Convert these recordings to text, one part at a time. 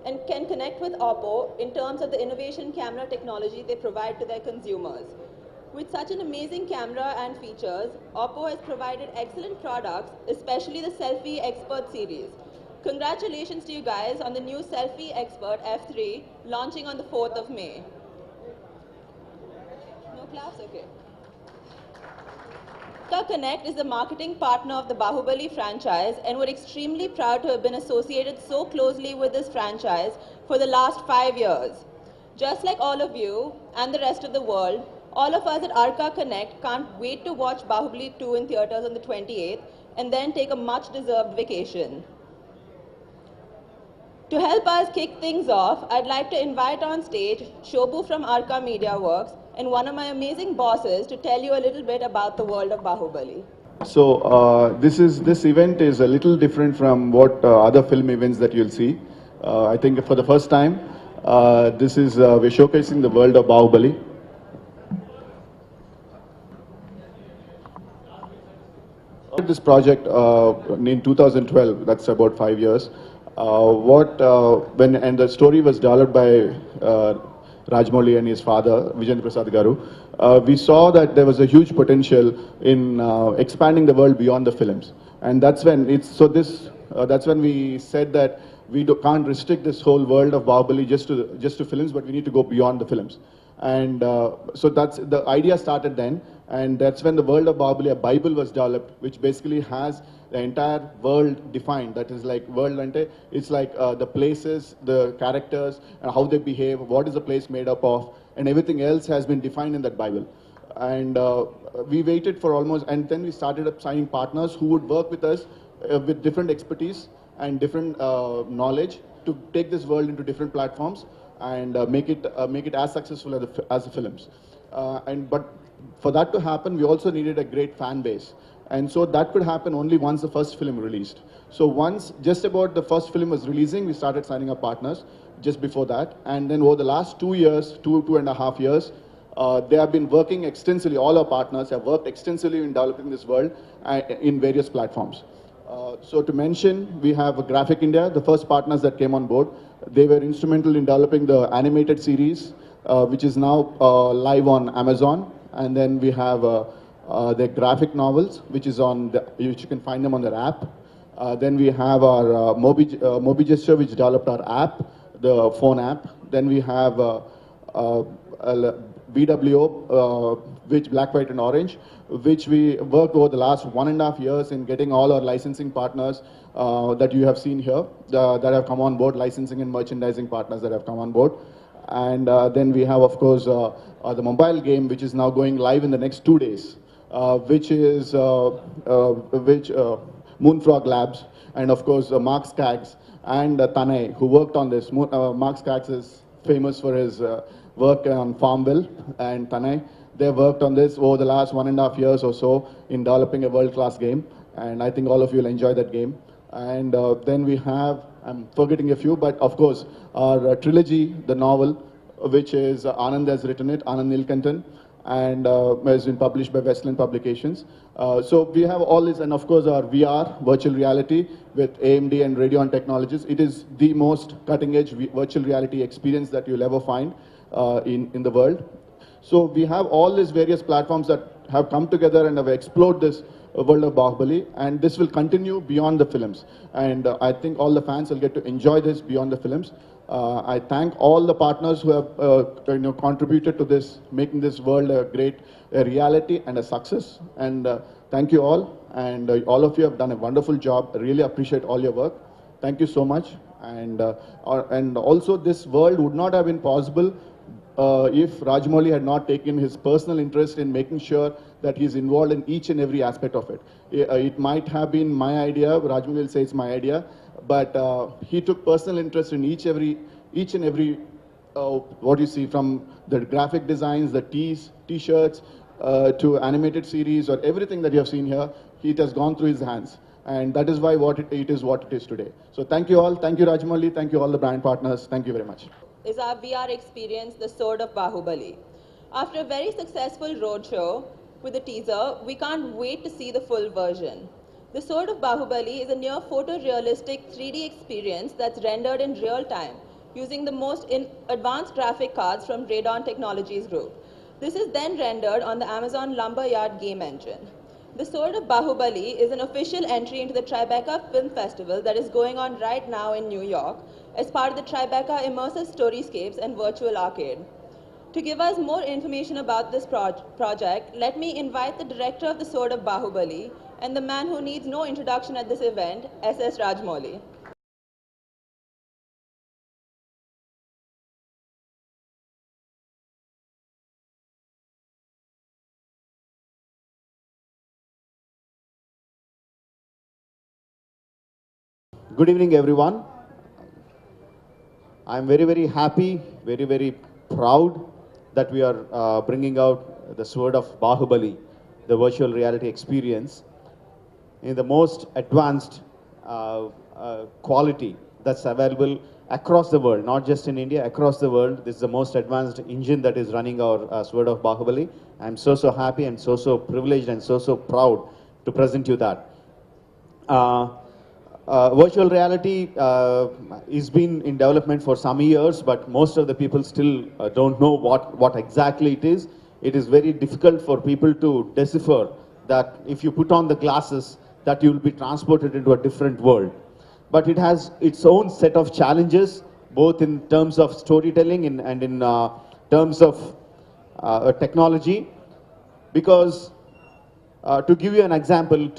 and can connect with Oppo in terms of the innovation camera technology they provide to their consumers. With such an amazing camera and features, Oppo has provided excellent products, especially the Selfie Expert series. Congratulations to you guys on the new Selfie Expert F3 launching on the 4th of May. No claps? Okay. Connect is the marketing partner of the Bahubali franchise, and we're extremely proud to have been associated so closely with this franchise for the last 5 years. Just like all of you and the rest of the world, all of us at Arca Connect can't wait to watch Bahubali 2 in theaters on the 28th and then take a much-deserved vacation. To help us kick things off, I'd like to invite on stage Shobhu from Arca Media Works and one of my amazing bosses to tell you a little bit about the world of Bahubali. So this event is a little different from what other film events that you'll see. I think for the first time, we're showcasing the world of Bahubali. This project in 2012. That's about 5 years. And the story was developed by Rajamouli and his father, Vijay Prasad Garu. We saw that there was a huge potential in expanding the world beyond the films, and that's when that's when we said that we can't restrict this whole world of Bahubali just to films, but we need to go beyond the films. And so that's the idea started then, and that's when the world of Bahubali, a Bible, was developed, which basically has the entire world defined. That is like world ante. It's like the places, the characters, and how they behave, what is the place made up of, and everything else has been defined in that Bible. And we waited for almost, and then we started up signing partners who would work with us with different expertise and different knowledge to take this world into different platforms and make it as successful as the films. But for that to happen, we also needed a great fan base. And so that could happen only once the first film released. So once just about the first film was releasing, we started signing up partners just before that. And then over the last 2 years, two and a half years, they have been working extensively, all our partners have worked extensively in developing this world in various platforms. So to mention, we have Graphic India, the first partners that came on board. They were instrumental in developing the animated series, which is now live on Amazon. And then we have the graphic novels, which you can find them on their app. Then we have our Mobi Gesture, which developed our app, the phone app. Then we have BWO, which Black, White and Orange, which we worked over the last 1.5 years in getting all our licensing partners that you have seen here that have come on board, licensing and merchandising partners that have come on board. And then we have, of course, the mobile game, which is now going live in the next 2 days, which is Moonfrog Labs, and of course Mark Skaggs and Tanay, who worked on this. Mark Skaggs is famous for his work on Farmville, and Tanay, they worked on this over the last 1.5 years or so in developing a world-class game, and I think all of you will enjoy that game. And then we have, I'm forgetting a few, but of course, our trilogy, the novel, which is Anand has written it, Anand Nilkantan, and has been published by Westland Publications. So we have all this, and of course our VR, virtual reality, with AMD and Radeon Technologies. It is the most cutting-edge virtual reality experience that you'll ever find in the world. So we have all these various platforms that have come together and have explored this world of Bahubali, and this will continue beyond the films. And I think all the fans will get to enjoy this beyond the films. I thank all the partners who have contributed to this, making this world a great reality and a success. And thank you all, and all of you have done a wonderful job. I really appreciate all your work. Thank you so much. And also, this world would not have been possible if Rajamouli had not taken his personal interest in making sure that he's involved in each and every aspect of it. It might have been my idea, Rajamouli will say it's my idea, but he took personal interest in each and every what you see, from the graphic designs, the t-shirts, to animated series, or everything that you have seen here. It has gone through his hands, and that is why it is what it is today. So thank you all, thank you Rajamouli, thank you all the brand partners, thank you very much. Is our VR experience, The Sword of Bahubali. After a very successful roadshow with the teaser, we can't wait to see the full version. The Sword of Bahubali is a near photorealistic 3D experience that's rendered in real time using the most advanced graphic cards from Radon Technologies Group. This is then rendered on the Amazon Lumberyard game engine. The Sword of Bahubali is an official entry into the Tribeca Film Festival that is going on right now in New York as part of the Tribeca Immersive Storyscapes and Virtual Arcade. To give us more information about this project, let me invite the director of the Sword of Bahubali and the man who needs no introduction at this event, S.S. Rajamouli. Good evening, everyone. I'm very, very happy, very, very proud that we are bringing out the Sword of Bahubali, the virtual reality experience, in the most advanced quality that's available across the world, not just in India, across the world. This is the most advanced engine that is running our Sword of Bahubali. I'm so happy and so privileged and so proud to present you that. Virtual reality has been in development for some years, but most of the people still don't know what exactly it is. It is very difficult for people to decipher that if you put on the glasses, that you will be transported into a different world. But it has its own set of challenges, both in terms of storytelling and in terms of technology, because to give you an example,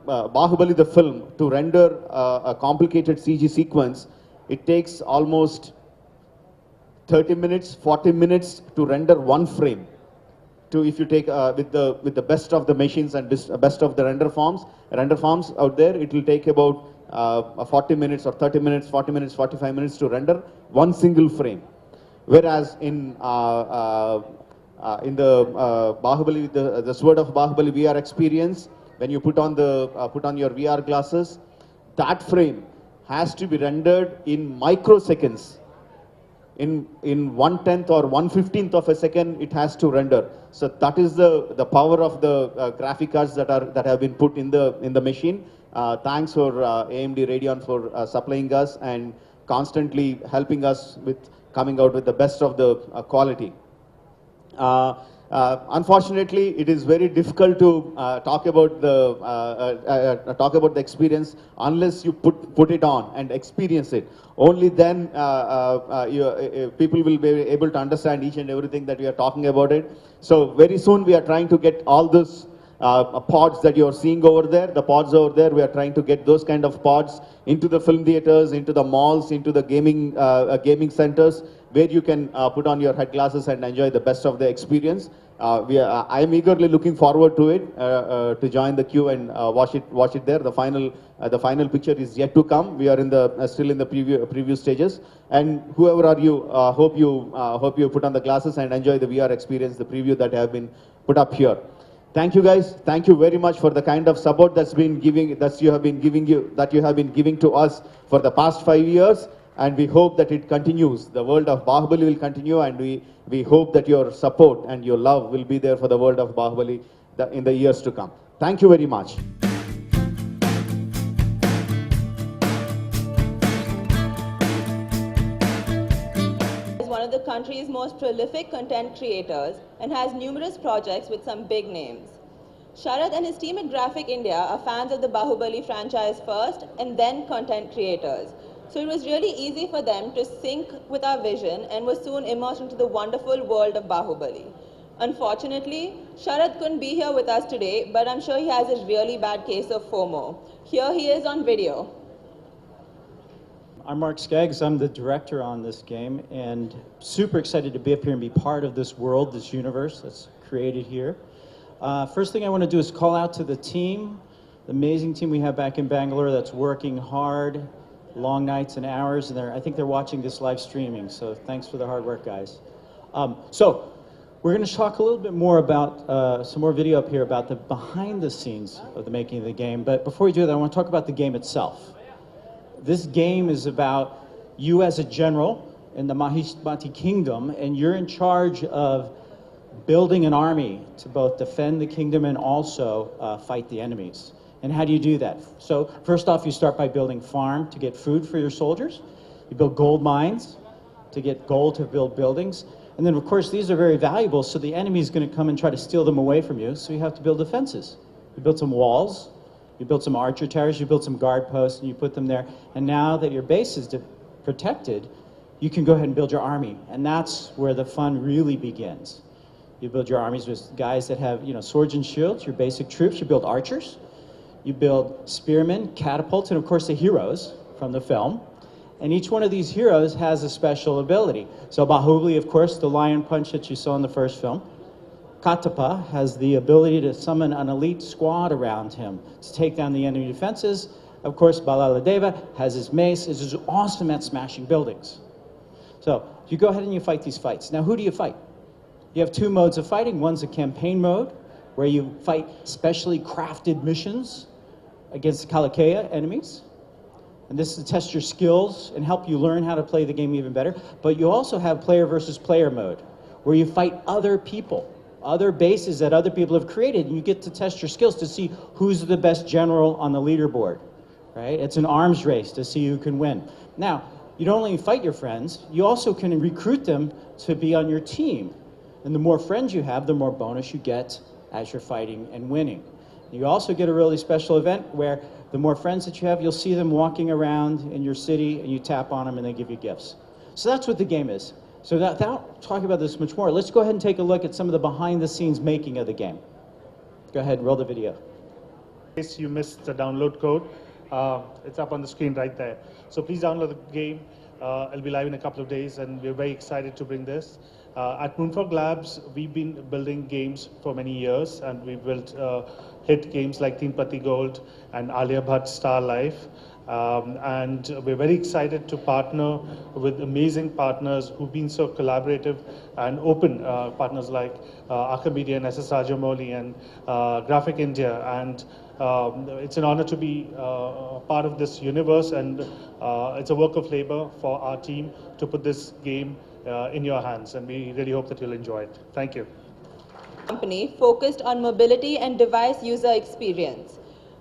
Bahubali the film, to render a complicated CG sequence, it takes almost 30 minutes, 40 minutes to render one frame. If you take with the best of the machines and best of the render farms out there, it will take about 40 minutes or 30 minutes, 40 minutes, 45 minutes to render one single frame. Whereas in the Bahubali, the Sword of Bahubali VR experience, when you put on your VR glasses, that frame has to be rendered in microseconds. In 1/10 or 1/15 of a second, it has to render. So that is the power of the graphic cards that have been put in the machine. Thanks for AMD Radeon for supplying us and constantly helping us with coming out with the best of the quality. Unfortunately, it is very difficult to talk about the experience unless you put it on and experience it. Only then people will be able to understand each and everything that we are talking about it. So very soon we are trying to get all those pods that you are seeing over there, the pods over there. We are trying to get those kind of pods into the film theaters, into the malls, into the gaming centers, where you can put on your head glasses and enjoy the best of the experience. I am eagerly looking forward to it, to join the queue and watch it there. The final picture is yet to come. We are still in the preview stages. And whoever are you, hope you put on the glasses and enjoy the VR experience, the preview that have been put up here. Thank you, guys. Thank you very much for the kind of support that you have been giving to us for the past 5 years. And we hope that it continues. The world of Bahubali will continue, and we hope that your support and your love will be there for the world of Bahubali in the years to come. Thank you very much. Is one of the country's most prolific content creators and has numerous projects with some big names. Sharad and his team at Graphic India are fans of the Bahubali franchise first and then content creators. So it was really easy for them to sync with our vision and was soon immersed into the wonderful world of Bahubali. Unfortunately, Sharad couldn't be here with us today, but I'm sure he has a really bad case of FOMO. Here he is on video. I'm Mark Skaggs. I'm the director on this game, and super excited to be up here and be part of this world, this universe that's created here. First thing I want to do is call out to the team, the amazing team we have back in Bangalore that's working hard, long nights and hours, and I think they're watching this live streaming, so thanks for the hard work, guys. So we're going to talk a little bit more about some more video up here about the behind the scenes of the making of the game, but before we do that, I want to talk about the game itself. This game is about you as a general in the Mahishmati kingdom, and you're in charge of building an army to both defend the kingdom and also fight the enemies. And how do you do that? So first off, you start by building farm to get food for your soldiers. You build gold mines to get gold to build buildings. And then, of course, these are very valuable, so the enemy is going to come and try to steal them away from you, so you have to build defenses. You build some walls, you build some archer towers, you build some guard posts, and you put them there. And now that your base is protected, you can go ahead and build your army. And that's where the fun really begins. You build your armies with guys that have, swords and shields, your basic troops. You build archers. You build spearmen, catapults, and of course the heroes from the film. And each one of these heroes has a special ability. So Bahubali, of course, the lion punch that you saw in the first film. Katapa has the ability to summon an elite squad around him to take down the enemy defenses. Of course, Balaladeva has his mace, is awesome at smashing buildings. So you go ahead and you fight these fights. Now, who do you fight? You have two modes of fighting. One's a campaign mode, where you fight specially crafted missions against Kalakea enemies. And this is to test your skills and help you learn how to play the game even better. But you also have player versus player mode, where you fight other people, other bases that other people have created, and you get to test your skills to see who's the best general on the leaderboard, right? It's an arms race to see who can win. Now, you don't only fight your friends, you also can recruit them to be on your team. And the more friends you have, the more bonus you get as you're fighting and winning. You also get a really special event where the more friends that you have, you'll see them walking around in your city, and you tap on them and they give you gifts. So that's what the game is. So without talking about this much more, let's go ahead and take a look at some of the behind-the-scenes making of the game. Go ahead, roll the video. In case you missed the download code, it's up on the screen right there. So please download the game. It'll be live in a couple of days, and we're very excited to bring this. At Moonfrog Labs, we've been building games for many years, and we've built hit games like Teen Pati Gold and Alia Bhatt's Star Life. And we're very excited to partner with amazing partners who've been so collaborative and open, partners like Arcamedia and SS Rajamouli and Graphic India. And it's an honor to be part of this universe, and it's a work of labor for our team to put this game in your hands, and we really hope that you'll enjoy it. Thank you. Company focused on mobility and device user experience.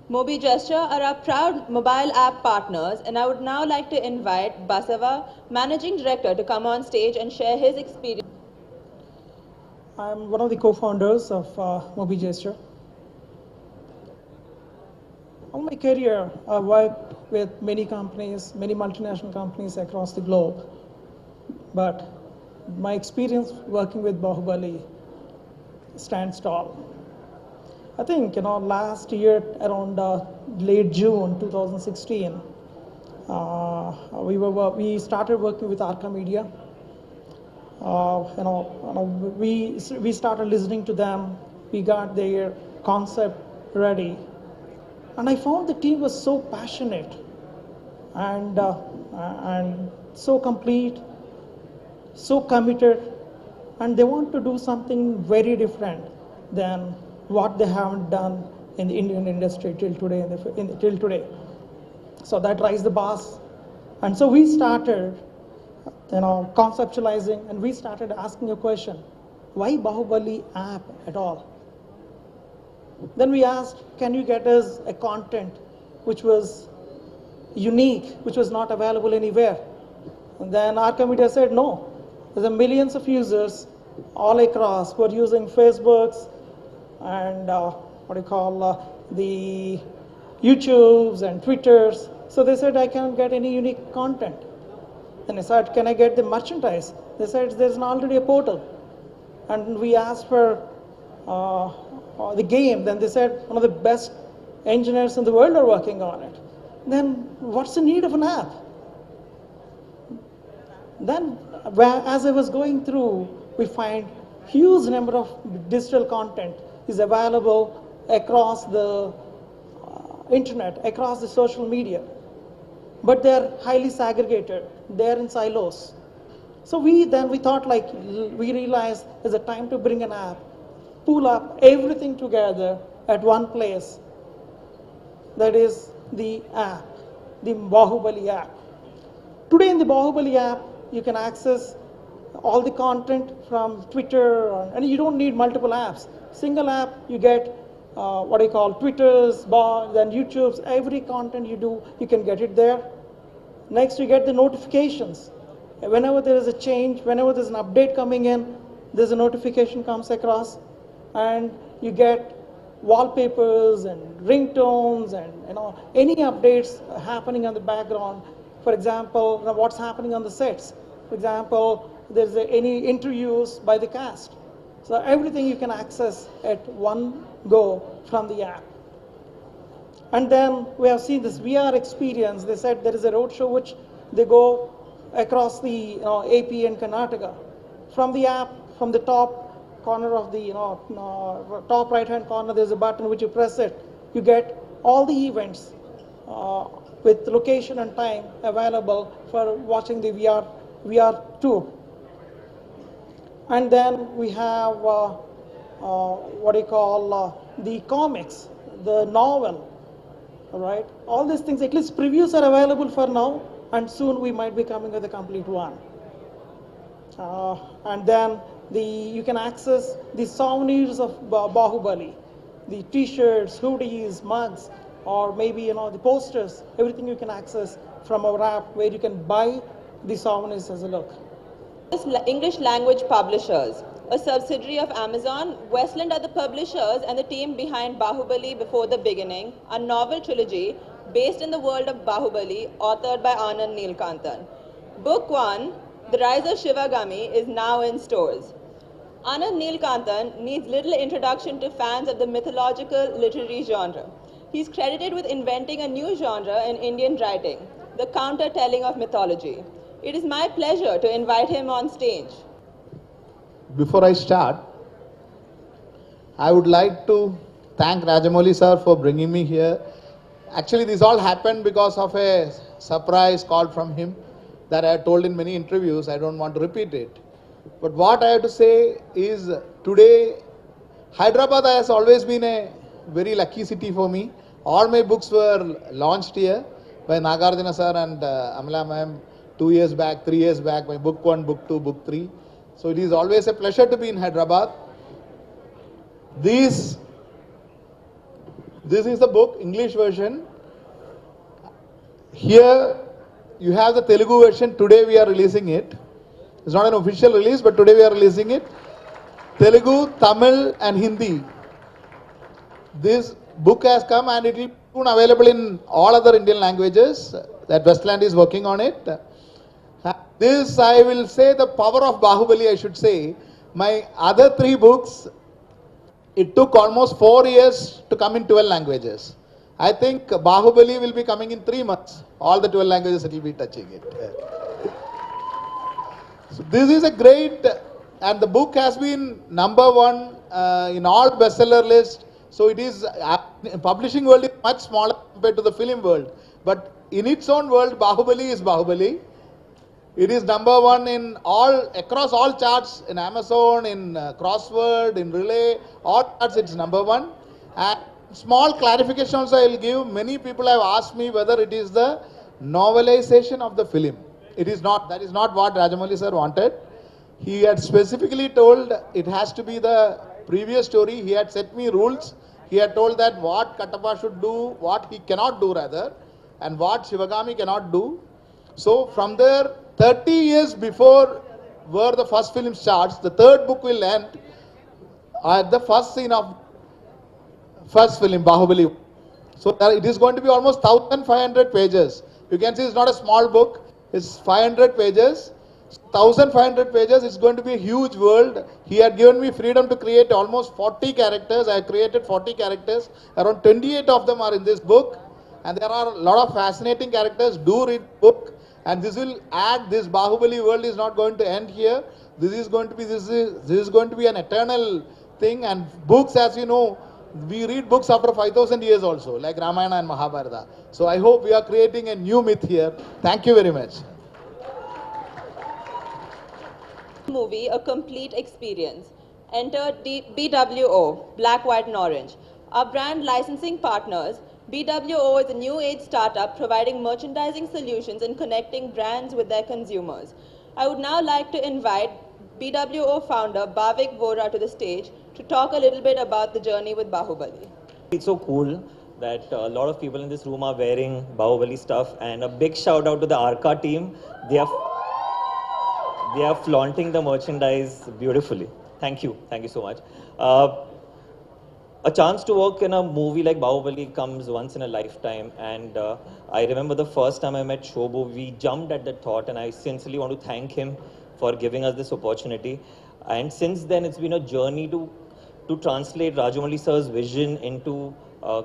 Mobi Gesture are our proud mobile app partners, and I would now like to invite Basava, Managing Director, to come on stage and share his experience. I'm one of the co-founders of Mobi Gesture. All my career, I worked with many companies, many multinational companies across the globe. But my experience working with Bahubali stands tall. I think, last year around late June 2016, we started working with Arcamedia. We started listening to them. We got their concept ready, and I found the team was so passionate and so complete, so committed, and they want to do something very different than what they haven't done in the Indian industry till today. So that raised the bars, and so we started, conceptualizing, and we started asking a question: why Bahubali app at all? Then we asked, can you get us a content which was unique, which was not available anywhere? And then Arcamedia said, no. There's millions of users all across who are using Facebooks and the YouTubes and Twitters. So they said, I can't get any unique content. Then I said, can I get the merchandise? They said, there's already a portal. And we asked for the game. Then they said, one of the best engineers in the world are working on it. Then what's the need of an app? Then as I was going through, we find huge number of digital content is available across the internet, across the social media. But they're highly segregated. They're in silos. So we thought, we realized there's a time to bring an app, pull up everything together at one place. That is the app, the Bahubali app. Today in the Bahubali app, you can access all the content from Twitter, and you don't need multiple apps. Single app, you get what I call Twitters, then YouTube's, every content you do, you can get it there. Next, you get the notifications. Whenever there is a change, whenever there's an update coming in, there's a notification comes across, and you get wallpapers and ringtones and any updates happening on the background. For example, what's happening on the sets. For example, there's any interviews by the cast. So everything you can access at one go from the app. And then we have seen this VR experience. They said there is a roadshow which they go across the AP and Karnataka. From the app, from the top corner of the top right-hand corner, there's a button which you press it. You get all the events with location and time available for watching the VR tour. And then we have what you call the comics, the novel, right? All these things, at least previews are available for now, and soon we might be coming with a complete one. And then you can access the souvenirs of Bahubali, the T-shirts, hoodies, mugs, or maybe the posters. Everything you can access from our app, where you can buy the souvenirs as a look. English language publishers, a subsidiary of Amazon, Westland are the publishers and the team behind Bahubali Before the Beginning, a novel trilogy based in the world of Bahubali, authored by Anand Neelkantan. Book 1, The Rise of Shivagami, is now in stores. Anand Neelkantan needs little introduction to fans of the mythological literary genre. He's credited with inventing a new genre in Indian writing, the counter-telling of mythology. It is my pleasure to invite him on stage. Before I start, I would like to thank Rajamouli sir for bringing me here. Actually, this all happened because of a surprise call from him that I had told in many interviews. I don't want to repeat it. But what I have to say is, today, Hyderabad has always been a very lucky city for me. All my books were launched here by Nagarjuna sir and Amla ma'am 2 years back, 3 years back, my book 1, book 2, book 3. So it is always a pleasure to be in Hyderabad. This is the book, English version. Here you have the Telugu version. Today we are releasing it. It's not an official release, but today we are releasing it. Telugu, Tamil and Hindi. This book has come and it will be soon available in all other Indian languages that Westland is working on it. This, I will say, the power of Bahubali, I should say. My other 3 books, it took almost 4 years to come in 12 languages. I think Bahubali will be coming in 3 months. All the 12 languages it will be touching it. So this is a great, and the book has been #1 in all bestseller lists. So it is, publishing world is much smaller compared to the film world. But in its own world, Bahubali is Bahubali. It is #1 in across all charts, in Amazon, in Crossword, in Relay, all charts it's #1. And small clarification also I will give. Many people have asked me whether it is the novelization of the film. It is not. That is not what Rajamouli sir wanted. He had specifically told it has to be the previous story. He had set me rules. He had told that what Kattappa should do, what he cannot do rather, and what Shivagami cannot do. So from there, 30 years before where the first film starts, the third book will end at the first scene of first film, Bahubali. So it is going to be almost 1,500 pages. You can see it's not a small book. It's 500 pages. 1,500 pages. It's going to be a huge world. He had given me freedom to create almost 40 characters. I created 40 characters. Around 28 of them are in this book. And there are a lot of fascinating characters. Do read the book. And this will add, this Bahubali world is not going to end here. This is going to be an eternal thing. And books, as you know, we read books after 5,000 years also, like Ramayana and Mahabharata. So I hope we are creating a new myth here. Thank you very much. Movie, a complete experience. Enter BWO, Black, White and Orange. Our brand licensing partners, BWO is a new age startup providing merchandising solutions and connecting brands with their consumers. I would now like to invite BWO founder Bhavik Vora to the stage to talk a little bit about the journey with Bahubali. It's so cool that a lot of people in this room are wearing Bahubali stuff, and a big shout out to the Arca team. They are flaunting the merchandise beautifully. Thank you so much. A chance to work in a movie like Bahubali comes once in a lifetime, and I remember the first time I met Shobu, we jumped at the thought, and I sincerely want to thank him for giving us this opportunity. And since then, it's been a journey to translate Rajamouli sir's vision into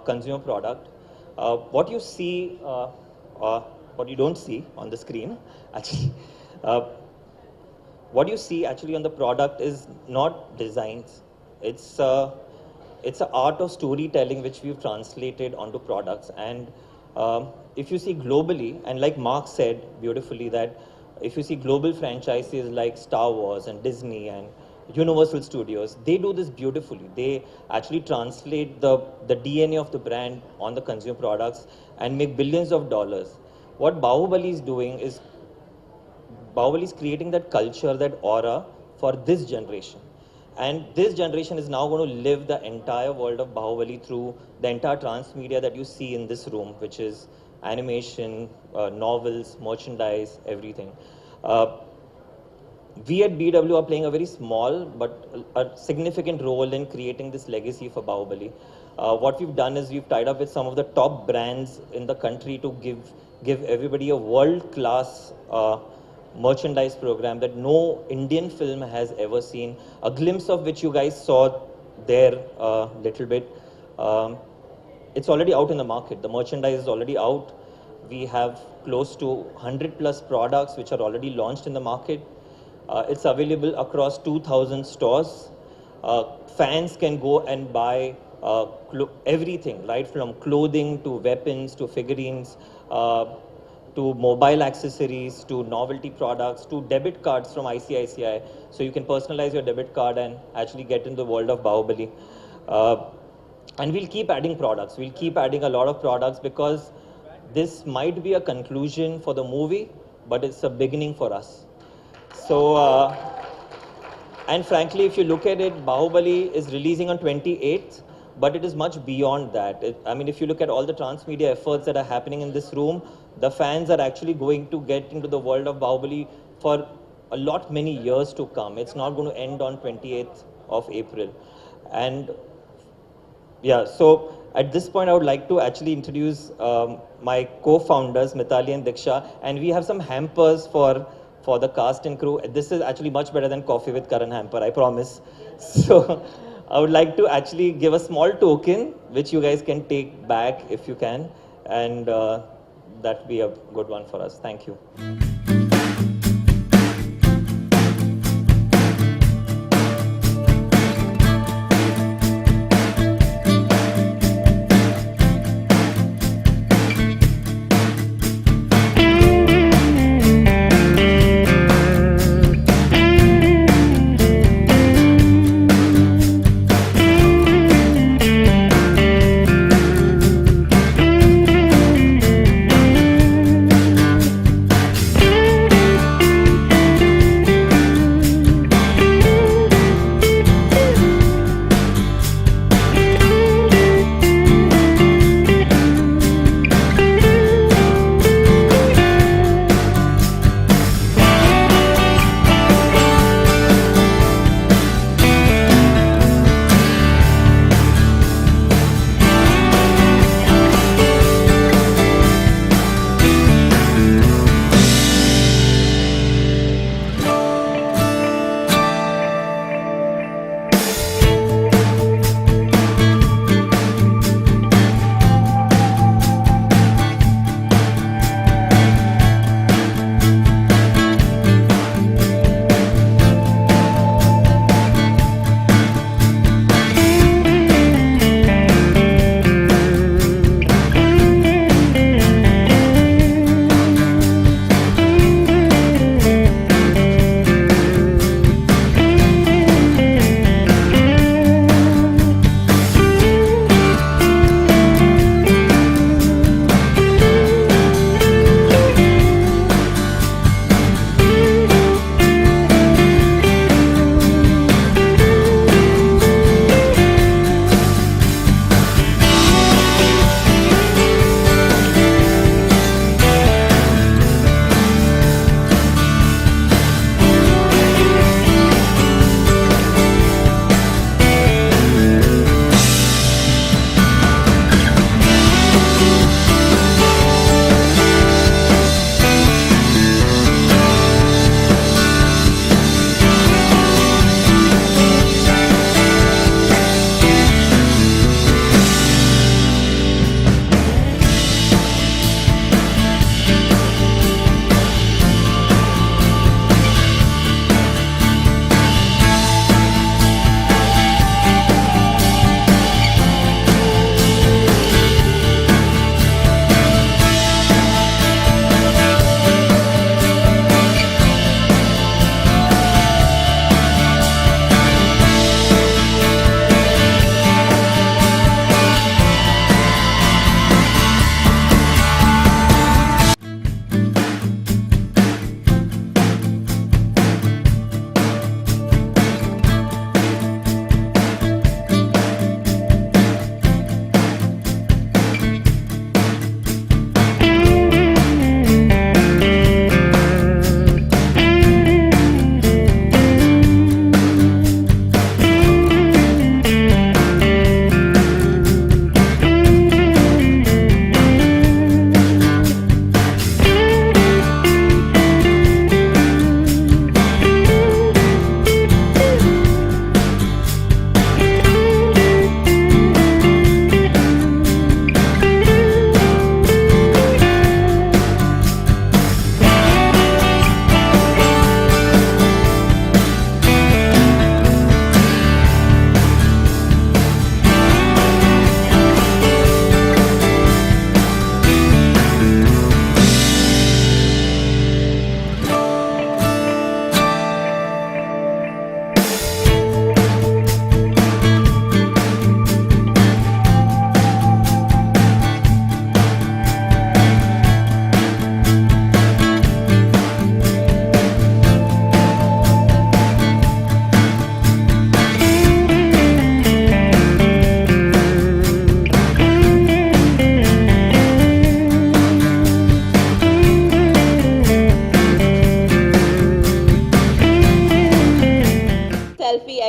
consumer product. What you see, what you don't see on the screen, actually, what you see actually on the product is not designs. It's an art of storytelling which we've translated onto products. And if you see globally, and like Mark said beautifully, that if you see global franchises like Star Wars and Disney and Universal Studios, they do this beautifully. They actually translate the DNA of the brand on the consumer products and make billions of dollars. What Bahubali is doing is Bahubali is creating that culture, that aura for this generation. And this generation is now going to live the entire world of Bahubali through the entire transmedia that you see in this room, which is animation, novels, merchandise, everything. We at BW are playing a very small but a significant role in creating this legacy for Bahubali. What we've done is we've tied up with some of the top brands in the country to give everybody a world-class merchandise program that no Indian film has ever seen, a glimpse of which you guys saw there a little bit. It's already out in the market. The merchandise is already out. We have close to 100 plus products which are already launched in the market. It's available across 2,000 stores. Fans can go and buy everything, right from clothing to weapons to figurines, to mobile accessories, to novelty products, to debit cards from ICICI. So you can personalize your debit card and actually get into the world of Bahubali. And we'll keep adding products. We'll keep adding a lot of products because this might be a conclusion for the movie, but it's a beginning for us. So, and frankly, if you look at it, Bahubali is releasing on 28th, but it is much beyond that. I mean, if you look at all the transmedia efforts that are happening in this room, the fans are actually going to get into the world of Bahubali for a lot many years to come. It's not going to end on 28th of April. And yeah, so at this point, I would like to actually introduce my co-founders, Mitali and Diksha, and we have some hampers for the cast and crew. This is actually much better than Coffee with Karan hamper, I promise. So I would like to actually give a small token, which you guys can take back if you can, and that'd be a good one for us. Thank you.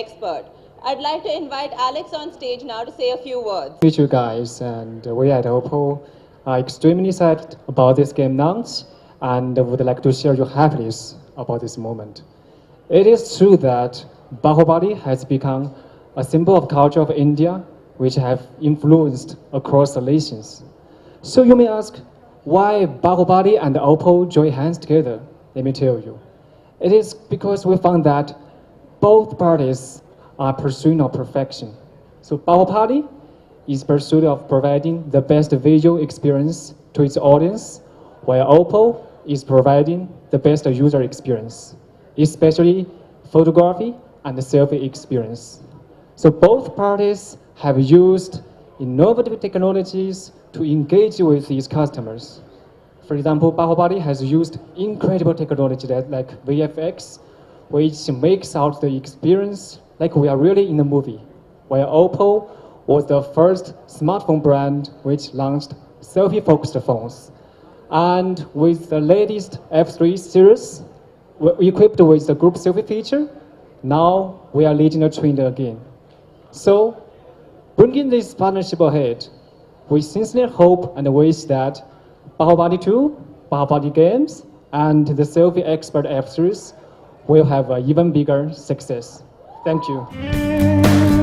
expert. I'd like to invite Alex on stage now to say a few words. Meet you guys, and we at Oppo are extremely excited about this game launch and would like to share your happiness about this moment. It is true that Bahubali has become a symbol of culture of India, which have influenced across the nations. So you may ask, why Bahubali and Oppo join hands together? Let me tell you. It is because we found that both parties are pursuing of perfection. So Bahubali is pursuit of providing the best visual experience to its audience, while Oppo is providing the best user experience, especially photography and the selfie experience. So both parties have used innovative technologies to engage with these customers. For example, Bahubali has used incredible technology like VFX, which makes out the experience like we are really in a movie, while Oppo was the first smartphone brand which launched selfie-focused phones. And with the latest F3 series, equipped with the group selfie feature, now we are leading the trend again. So, bringing this partnership ahead, we sincerely hope and wish that Bahubali 2, Bahubali Games, and the selfie expert F series will have an even bigger success. Thank you.